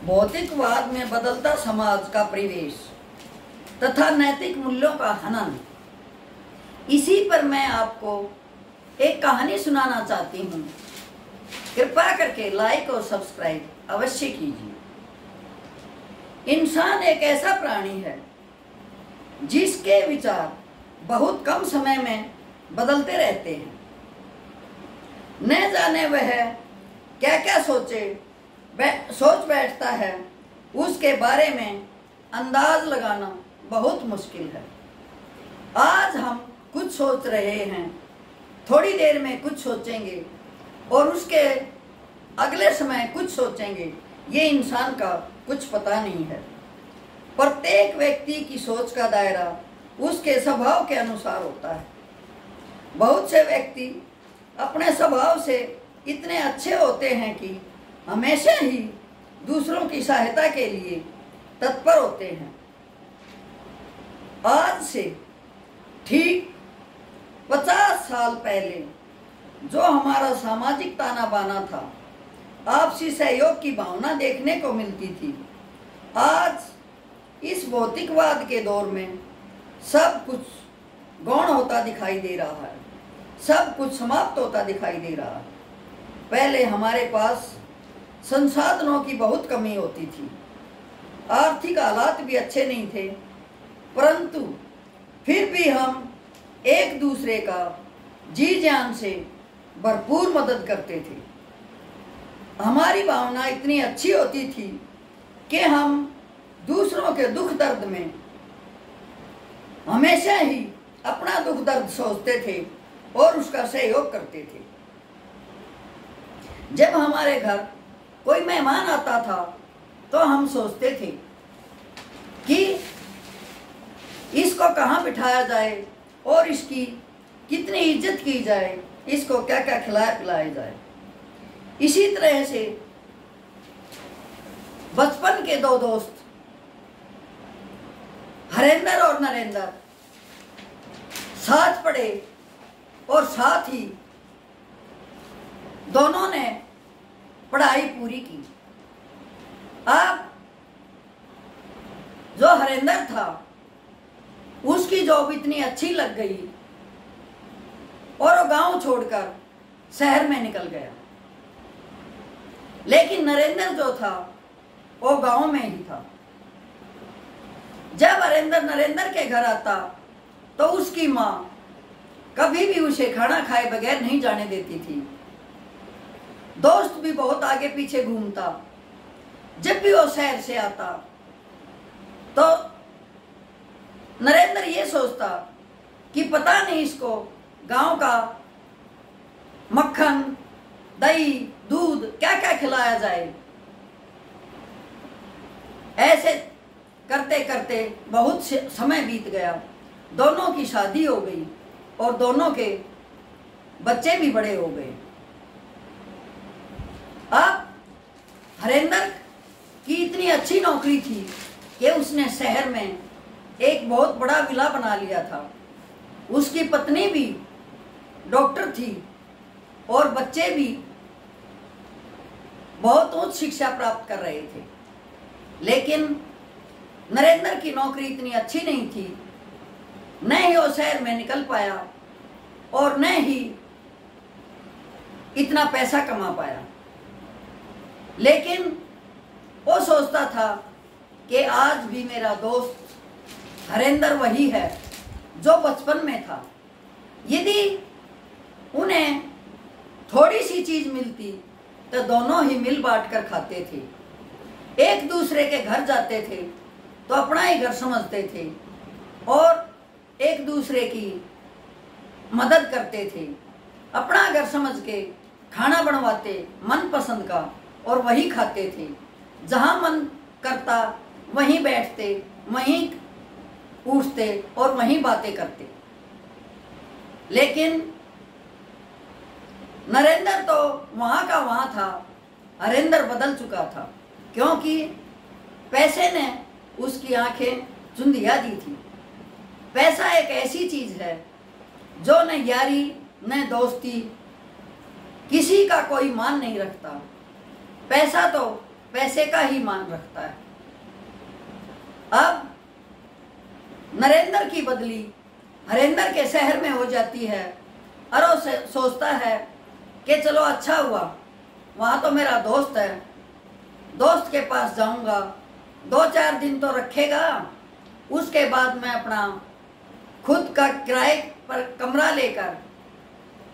भौतिकवाद में बदलता समाज का परिवेश तथा नैतिक मूल्यों का हनन, इसी पर मैं आपको एक कहानी सुनाना चाहती हूँ। कृपया करके लाइक और सब्सक्राइब अवश्य कीजिए। इंसान एक ऐसा प्राणी है जिसके विचार बहुत कम समय में बदलते रहते हैं। न जाने वह क्या क्या सोच बैठता है, उसके बारे में अंदाज लगाना बहुत मुश्किल है। आज हम कुछ सोच रहे हैं, थोड़ी देर में कुछ सोचेंगे और उसके अगले समय कुछ सोचेंगे। ये इंसान का कुछ पता नहीं है। प्रत्येक व्यक्ति की सोच का दायरा उसके स्वभाव के अनुसार होता है। बहुत से व्यक्ति अपने स्वभाव से इतने अच्छे होते हैं कि हमेशा ही दूसरों की सहायता के लिए तत्पर होते हैं। आज से ठीक 50 साल पहले जो हमारा सामाजिक ताना बाना था, आपसी सहयोग की भावना देखने को मिलती थी, आज इस भौतिकवाद के दौर में सब कुछ गौण होता दिखाई दे रहा है, सब कुछ समाप्त होता दिखाई दे रहा है। पहले हमारे पास संसाधनों की बहुत कमी होती थी, आर्थिक हालात भी अच्छे नहीं थे, परंतु फिर भी हम एक दूसरे का जी जान से भरपूर मदद करते थे। हमारी भावना इतनी अच्छी होती थी कि हम दूसरों के दुख दर्द में हमेशा ही अपना दुख दर्द सोचते थे और उसका सहयोग करते थे। जब हमारे घर कोई मेहमान आता था तो हम सोचते थे कि इसको कहाँ बिठाया जाए और इसकी कितनी इज्जत की जाए, इसको क्या क्या खिलाया पिलाया जाए। इसी तरह से बचपन के दो दोस्त हरेंद्र और नरेंद्र साथ पढ़े और साथ ही दोनों ने पढ़ाई पूरी की। अब जो हरेंद्र था उसकी जॉब इतनी अच्छी लग गई और वो गांव छोड़कर शहर में निकल गया, लेकिन नरेंद्र जो था वो गांव में ही था। जब हरेंद्र नरेंद्र के घर आता तो उसकी माँ कभी भी उसे खाना खाए बगैर नहीं जाने देती थी। दोस्त भी बहुत आगे पीछे घूमता। जब भी वो शहर से आता तो नरेंद्र ये सोचता कि पता नहीं इसको गांव का मक्खन, दही, दूध क्या क्या खिलाया जाए। ऐसे करते करते बहुत समय बीत गया। दोनों की शादी हो गई और दोनों के बच्चे भी बड़े हो गए। अब हरेंद्र की इतनी अच्छी नौकरी थी कि उसने शहर में एक बहुत बड़ा विला बना लिया था। उसकी पत्नी भी डॉक्टर थी और बच्चे भी बहुत उच्च शिक्षा प्राप्त कर रहे थे। लेकिन नरेंद्र की नौकरी इतनी अच्छी नहीं थी, न ही वो शहर में निकल पाया और न ही इतना पैसा कमा पाया। लेकिन वो सोचता था कि आज भी मेरा दोस्त हरेंद्र वही है जो बचपन में था। यदि उन्हें थोड़ी सी चीज मिलती तो दोनों ही मिल बांट कर खाते थे, एक दूसरे के घर जाते थे तो अपना ही घर समझते थे और एक दूसरे की मदद करते थे। अपना घर समझ के खाना बनवाते मनपसंद का और वही खाते थे। जहाँ मन करता वहीं बैठते, वहीं उठते और वहीं बातें करते। लेकिन नरेंद्र तो वहाँ का वहाँ था, हरेंद्र बदल चुका था, क्योंकि पैसे ने उसकी आंखें चुंदिया दी थी। पैसा एक ऐसी चीज है जो न यारी न दोस्ती, किसी का कोई मान नहीं रखता। पैसा तो पैसे का ही मान रखता है। अब नरेंद्र की बदली हरेंद्र के शहर में हो जाती है और वो सोचता है कि चलो अच्छा हुआ, वहाँ तो मेरा दोस्त है, दोस्त के पास जाऊंगा, 2-4 दिन तो रखेगा, उसके बाद मैं अपना खुद का किराए पर कमरा लेकर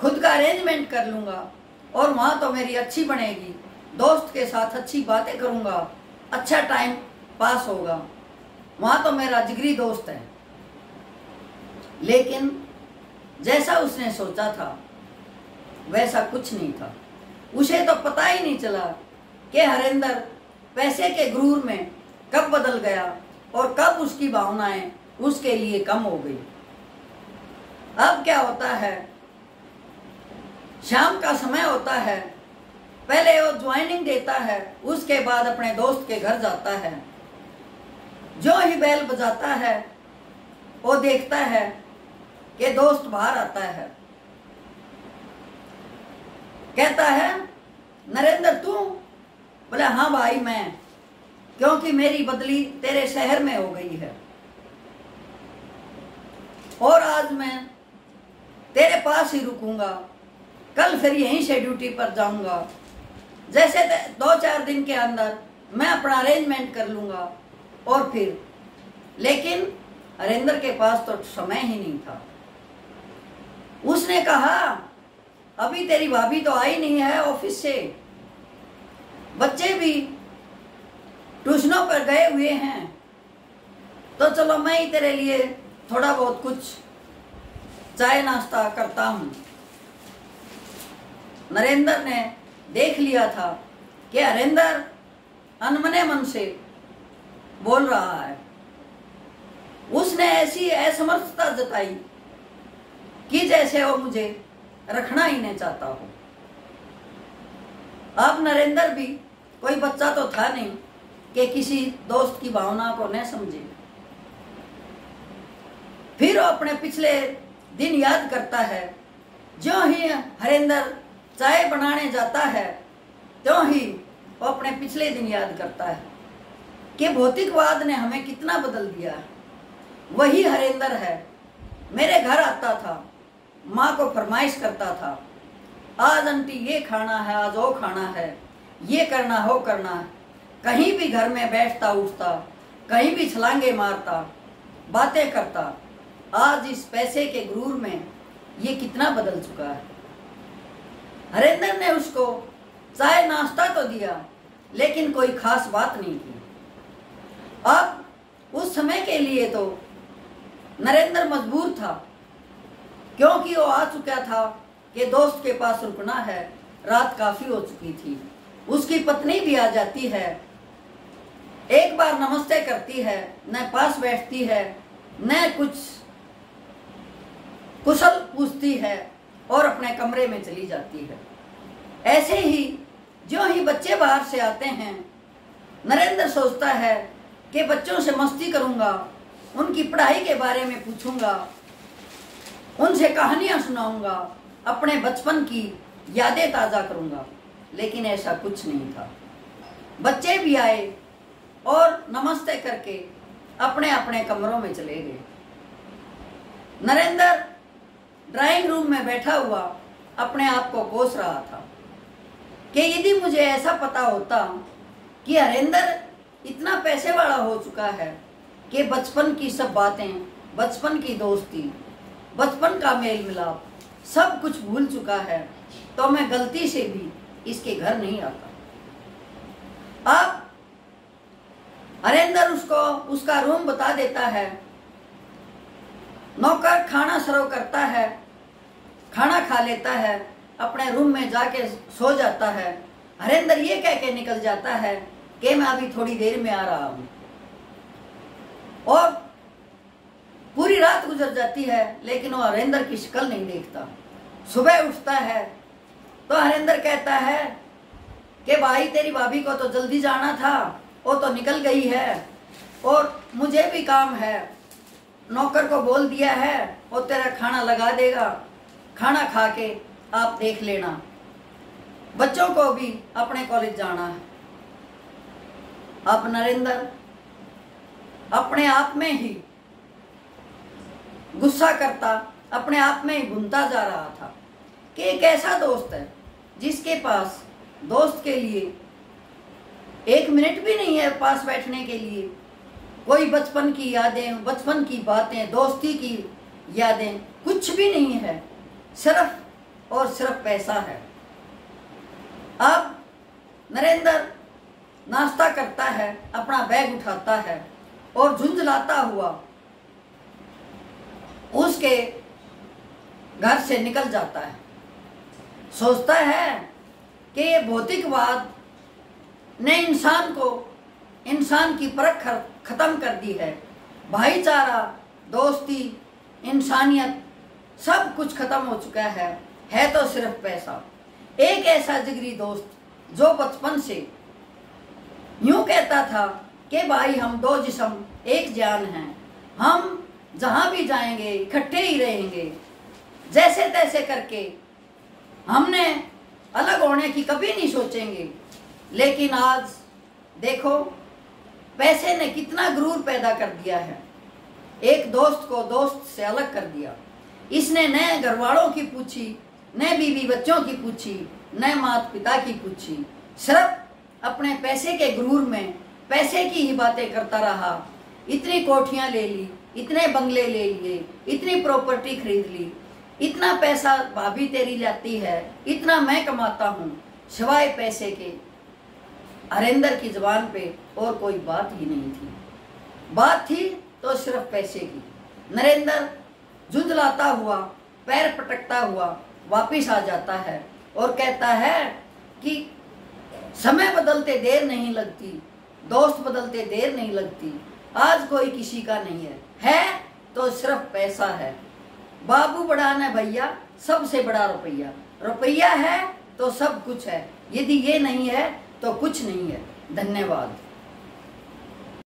खुद का अरेंजमेंट कर लूँगा और वहाँ तो मेरी अच्छी बनेगी, दोस्त के साथ अच्छी बातें करूँगा, अच्छा टाइम पास होगा, वहाँ तो मेरा जिगरी दोस्त है। लेकिन जैसा उसने सोचा था वैसा कुछ नहीं था। उसे तो पता ही नहीं चला कि हरेंद्र पैसे के गुरूर में कब बदल गया और कब उसकी भावनाएं उसके लिए कम हो गई। अब क्या होता है, शाम का समय होता है, पहले वो ज्वाइनिंग देता है, उसके बाद अपने दोस्त के घर जाता है। जो ही बेल बजाता है वो देखता है कि दोस्त बाहर आता है, कहता है नरेंद्र तू? बोले हाँ भाई मैं, क्योंकि मेरी बदली तेरे शहर में हो गई है और आज मैं तेरे पास ही रुकूंगा, कल फिर यहीं से ड्यूटी पर जाऊंगा, जैसे 2-4 दिन के अंदर मैं अपना अरेंजमेंट कर लूंगा और फिर। लेकिन हरेंद्र के पास तो समय ही नहीं था। उसने कहा अभी तेरी भाभी तो आई नहीं है ऑफिस से, बच्चे भी ट्यूशनों पर गए हुए हैं, तो चलो मैं ही तेरे लिए थोड़ा बहुत कुछ चाय नाश्ता करता हूँ। नरेंद्र ने देख लिया था कि हरेंद्र अनमने मन से बोल रहा है। उसने ऐसी असमर्थता जताई कि जैसे वो मुझे रखना ही नहीं चाहता हो। अब नरेंद्र भी कोई बच्चा तो था नहीं कि किसी दोस्त की भावना को न समझे। फिर वो अपने पिछले दिन याद करता है। जो ही हरेंद्र चाय बनाने जाता है त्यों ही वो अपने पिछले दिन याद करता है कि भौतिकवाद ने हमें कितना बदल दिया। वही हरेंद्र है, मेरे घर आता था, माँ को फरमाइश करता था, आज आंटी ये खाना है, आज वो खाना है, ये करना हो करना है। कहीं भी घर में बैठता उठता, कहीं भी छलांगे मारता, बातें करता। आज इस पैसे के गुरूर में ये कितना बदल चुका है। हरेंद्र ने उसको चाय नाश्ता तो दिया लेकिन कोई खास बात नहीं की। अब उस समय के लिए तो नरेंद्र मजबूर था, क्योंकि वो आ चुका था कि दोस्त के पास रुकना है, रात काफी हो चुकी थी। उसकी पत्नी भी आ जाती है, एक बार नमस्ते करती है, न पास बैठती है, न कुछ कुशल पूछती है और अपने कमरे में चली जाती है। ऐसे ही जो ही बच्चे बाहर से आते हैं, नरेंद्र सोचता है कि बच्चों से मस्ती करूंगा, उनकी पढ़ाई के बारे में पूछूंगा, उनसे कहानियां सुनाऊंगा, अपने बचपन की यादें ताज़ा करूंगा। लेकिन ऐसा कुछ नहीं था। बच्चे भी आए और नमस्ते करके अपने अपने कमरों में चले गए। नरेंद्र ड्राइंग रूम में बैठा हुआ अपने आप को कोस रहा था कि यदि मुझे ऐसा पता होता कि हरेंद्र इतना पैसे वाला हो चुका है कि बचपन की सब बातें, बचपन की दोस्ती, बचपन का मेल मिलाप सब कुछ भूल चुका है, तो मैं गलती से भी इसके घर नहीं आता। अब हरेंद्र उसको उसका रूम बता देता है। नौकर खाना सर्व करता है, खाना खा लेता है, अपने रूम में जाके सो जाता है। हरेंद्र ये कह के निकल जाता है कि मैं अभी थोड़ी देर में आ रहा हूं। और पूरी रात गुजर जाती है लेकिन वो हरेंद्र की शक्ल नहीं देखता। सुबह उठता है तो हरेंद्र कहता है कि भाई तेरी भाभी को तो जल्दी जाना था, वो तो निकल गई है और मुझे भी काम है, नौकर को बोल दिया है वो तेरा खाना लगा देगा, खाना खा के आप देख लेना, बच्चों को भी अपने कॉलेज जाना है। अब नरेंद्र अपने आप में ही गुस्सा करता, अपने आप में ही भुनता जा रहा था कि एक ऐसा दोस्त है जिसके पास दोस्त के लिए 1 मिनट भी नहीं है पास बैठने के लिए। कोई बचपन की यादें, बचपन की बातें, दोस्ती की यादें कुछ भी नहीं है, सिर्फ और सिर्फ पैसा है। अब नरेंद्र नाश्ता करता है, अपना बैग उठाता है और झुंझलाता हुआ उसके घर से निकल जाता है। सोचता है कि ये भौतिकवाद ने इंसान की परख खत्म कर दी है। भाईचारा, दोस्ती, इंसानियत सब कुछ खत्म हो चुका है तो सिर्फ पैसा। एक ऐसा जिगरी दोस्त जो बचपन से यूं कहता था कि भाई हम 2 जिस्म एक जान हैं, हम जहां भी जाएंगे इकट्ठे ही रहेंगे, जैसे तैसे करके हमने अलग होने की कभी नहीं सोचेंगे। लेकिन आज देखो पैसे ने कितना गुरूर पैदा कर दिया है, एक दोस्त को दोस्त से अलग कर दिया। इसने न घर वालों की पूछी, न बीवी बच्चों की पूछी, न माता पिता की पूछी, सिर्फ अपने पैसे के गुरूर में पैसे की ही बातें करता रहा। इतनी कोठियां ले ली, इतने बंगले ले लिए, इतनी प्रॉपर्टी खरीद ली, इतना पैसा भाभी तेरी लाती है, इतना मैं कमाता हूँ, सिवाय पैसे के हरेंद्र की जुबान पे और कोई बात ही नहीं थी। बात थी तो सिर्फ पैसे की। नरेंद्र झुंझलाता हुआ, पैर पटकता हुआ वापिस आ जाता है और कहता है कि समय बदलते देर नहीं लगती, दोस्त बदलते देर नहीं लगती, आज कोई किसी का नहीं है तो सिर्फ पैसा है। बाबू बड़ा न भैया, सबसे बड़ा रुपया, रुपया है तो सब कुछ है, यदि ये नहीं है तो कुछ नहीं है। धन्यवाद।